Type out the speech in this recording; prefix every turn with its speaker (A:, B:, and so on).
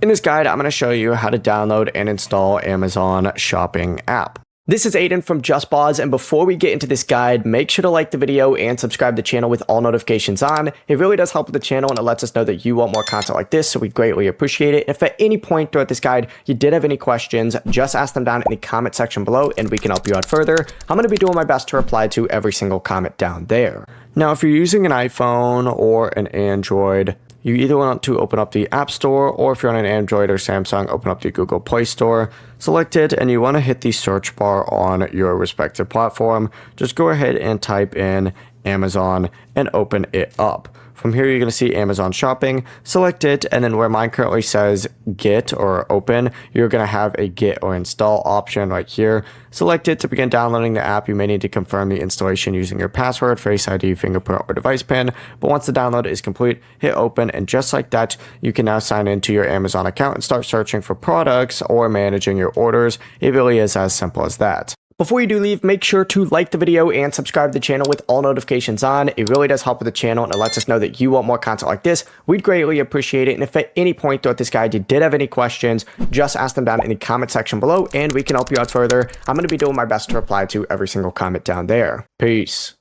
A: In this guide, I'm going to show you how to download and install Amazon Shopping app. This is Aiden from JustBoz, and before we get into this guide, make sure to like the video and subscribe to the channel with all notifications on. It really does help with the channel, and it lets us know that you want more content like this, so we greatly appreciate it. If at any point throughout this guide you did have any questions, just ask them down in the comment section below, and we can help you out further. I'm going to be doing my best to reply to every single comment down there. Now, if you're using an iPhone or an Android, you either want to open up the App Store, or if you're on an Android or Samsung, open up the Google Play Store, select it, and you want to hit the search bar on your respective platform. Just go ahead and type in Amazon and open it up. From here, you're going to see Amazon Shopping, select it, and then where mine currently says Get or Open, you're going to have a Get or Install option right here. Select it to begin downloading the app. You may need to confirm the installation using your password, Face ID, fingerprint, or device PIN. But once the download is complete, hit Open, and just like that, you can now sign into your Amazon account and start searching for products or managing your orders. It really is as simple as that. Before you do leave, make sure to like the video and subscribe to the channel with all notifications on. It really does help with the channel, and it lets us know that you want more content like this. We'd greatly appreciate it. And if at any point throughout this guide you did have any questions, just ask them down in the comment section below, and we can help you out further. I'm going to be doing my best to reply to every single comment down there. Peace.